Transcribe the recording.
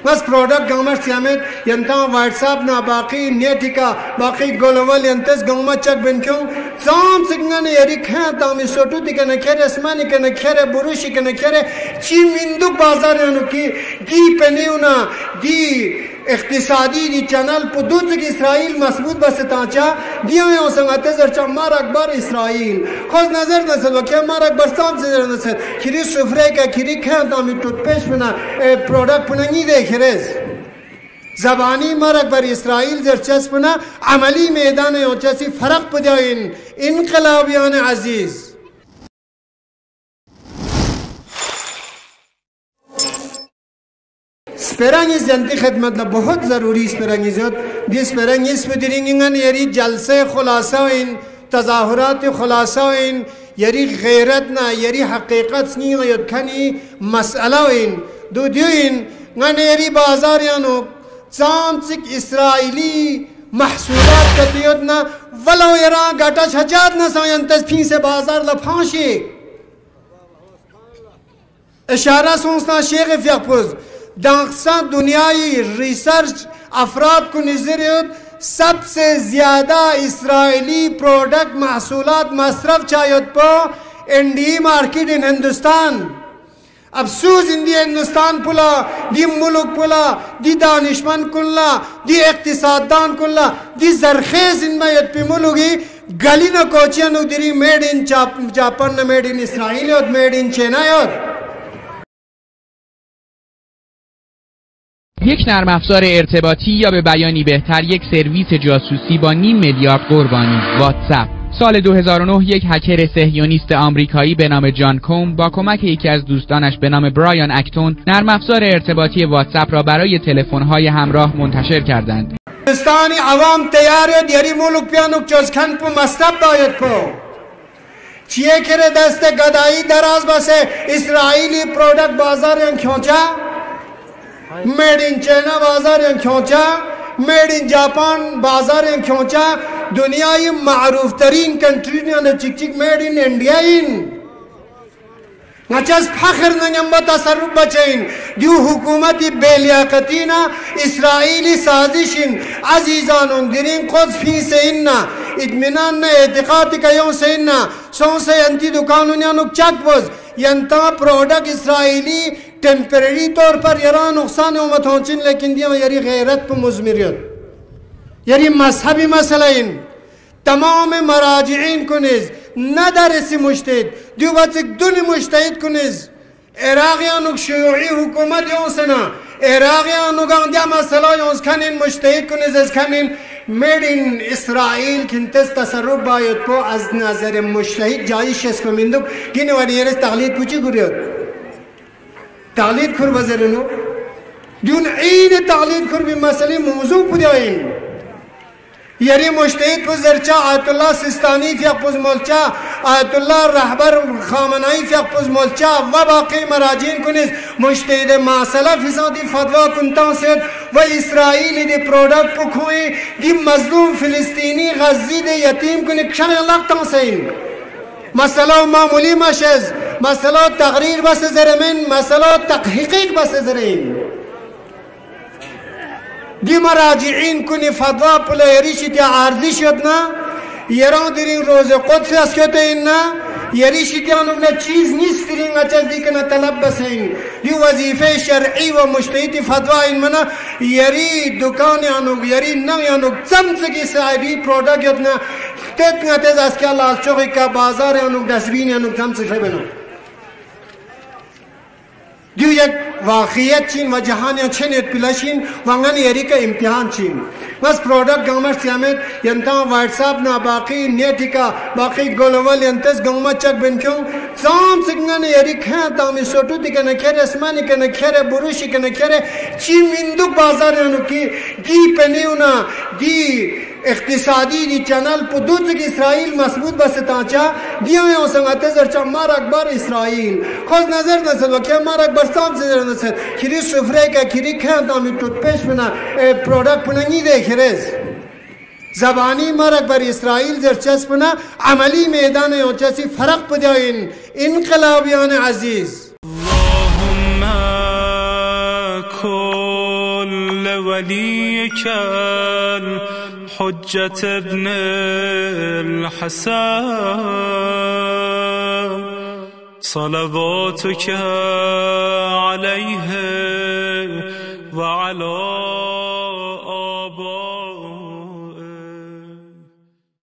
बस product government सियामेत यंता WhatsApp ना बाकी नेटिका बाकी गोलवल यंतस गवर्नमेंट चक बिनक्यों जाम सिग्नल यरी खा तामी सोटू तिकने खेरे स्मानी कने खेरे बुरुशी कने खेरे ची मिंदुक बाजार यानु की गी पेनिउना गी इख्तिसादी दी चैनल पुदुत की इसराइल मजबूत बस तांचा दिया में संगते जरचा मार अकबर इसराइल खोज नजर नसल वके मार अकबर साम से नसल खिरी सुफरे का खिरी खा तामी टूथपेस्ट बना प्रोडक्ट पुनंगी दे खिरेज ज़बानी मार अकबर इसराइल जरचस बना अमली मैदान ओचसी फर्क पजाइन इनकलाबियान अजीज स्पेरंगिस जनती खिदमत ला बहुत ज़रूरी स्पेरंगिस दिस स्पेरंगिस पे दिरिंगन यरी जलसे खुलासा इन तज़ाहुरात खुलासा इन यरी गैरत ना यरी हकीकत नहीं यद खनी मसला इन दो दिन गन यरी बाजार यानो चांसिक इसराइली महसूलात कतियत ना वलो यरा गाटा छजाद ना सायंतस फी से बाजार ला फांशी इशारा सोचना शेख फ़याक़ूब दाख्सा दुनियाई रिसर्च अफराद को नजरियत सबसे ज्यादा इसराइली प्रोडक्ट महसूलात मसरफ चायत पो इंडी मार्केट इन हिंदुस्तान अफसोस इंडिया हिंदुस्तान पुला दी मुल्क पुला दी दानिशमंद कुल्ला दी इक्तिसाददान कुल्ला दी जरखेज इनमें यत पे मुलुगी गली न कोचिया नुदरी मेड इन जापान न मेड इन इसराइल यत मेड इन चाइना यत یک نرم افزار ارتباطی یا به بیانی بهتر یک سرویس جاسوسی با 500 میلیارد قربانی واتساپ. سال 2009 یک هکر صهیونیست آمریکایی به نام جان کوم با کمک یکی از دوستانش به نام برایان اکتون نرم افزار ارتباطی واتساپ را برای تلفن‌های همراه منتشر کردند. پاکستانی عوام تیاره دیاری ملک پیانوک چوزکن پو مصرف باید پو چیه کره دست گدایی دراز بسه اسرائیلی پروڈکٹ بازار ین کھونچا मेड इन चाइना बाजार खोचा मेड इन जापान बाजार खोचा दुनिया की मारूफ तरीन कंट्री ने चिक चिक मेड इन इंडिया इन नचस फखर नंबर तसरुफ बचें दू हुकूमती बेलियाकतीना इसराइली साजिशिन अजीजान दिरिन खुद फी से इन्ना इत्मीनान ने एतिकाद कयों से इन्ना सौ से अंती दुकानों ने चक बोझ यंता प्रोडक्ट इसराइली टेम्परेरी तौर पर यरा नुकसान उमत होंचिन लेकिन दिया यरी गैरत पर मुजमिरियत यरी मजहबी मसला इन तमाम मराजिइन कुनिज नदर से मुश्तहिद दियो बच्चे दुनी मुश्तहिद कुनिज इराक़ियानुक शियोई हुकूमत योंसना इराक़ियानुक दिया मसला योंस खनिन मुश्तहिद कुनिज इस खनिन मेड इन इसराइल किंतस तसरुफ बायत को अज नजर मुश्तहिद जायश इसको मिंदुक किन वरीयरस तगलीद पूछी कुरियत तालीद खुर वज़रनो दून ईद तालीद खुर भी मसले मौजू पुजाइन यरी मुश्तहिद पुजरचा आयतुल्लाह सिस्तानी फ़याक़ूब मोल्चा आयतुल्लाह रहबर खामनाई फ़याक़ूब मोल्चा व बाकी मराजिन कुनिस मुश्तहिद मासला फ़िसादी फतवा कुंतां से व इसराइली दे प्रोडक्ट पुखोए दी मजलूम फ़िलिस्तीनी गज़ी दे यतीम कुनिक क्षण लगता से मसला मामूली मशज़ मसला तकरीर बस ज़रमिन मसला तहक़ीक़ बस ज़रीन दी मराजिइन कुनी फतवा पुला यरीशित्या आर्ज़ी शदना यरां दिरिंग रोज़े क़ुद्स अस्कते इन्ना यरीशित्या नुकना चीज़ निस दिरिंग अचल दिकना तलब बसें दी वज़ीफ़े शरई व मुश्तहिदी फतवा इन मना यरी दुकान यानुक यरी नंग यानुक चमचगी साइडी प्रोडक्ट यदना तेतना तेज़ अस्क्या लाल चौकी का बाजार यानुक डस्टबिन यानुक चमचगी बनो दियो एक वाक़ियत चीन व जहान या छेनेत पिलाशीन वांगन यरी का इम्तिहान चीन बस प्रोडक्ट गवर्नमेंट सियामेत यंता व्हाट्सएप ना बाकी नेटिका बाकी गोलवल यंतस गवर्नमेंट चक बिनक्यों जाम सिग्नल यरी खा तामी सोटू तिकने खेरे स्मानी कने खेरे बुरुशी कने खेरे ची मिंदुक बाजार यानु की गी पेनिउना गी इख्तिसादी दी चैनल पुदुत की इसराइल मजबूत बस तांचा दिया में संगते जरचा मार अकबर इसराइल खोज नजर नसल वके मार अकबर साम से नसल खिरी सुफरे का खिरी खा तामी टूथपेस्ट बना प्रोडक्ट पुनंगी दे खिरेज ज़बानी मार अकबर इसराइल जरचस बना अमली मैदान ओचसी फर्क पजाइन इनकलाबियान अजीज كل وليك الحجة ابن الحسن صلواتك عليه وعلى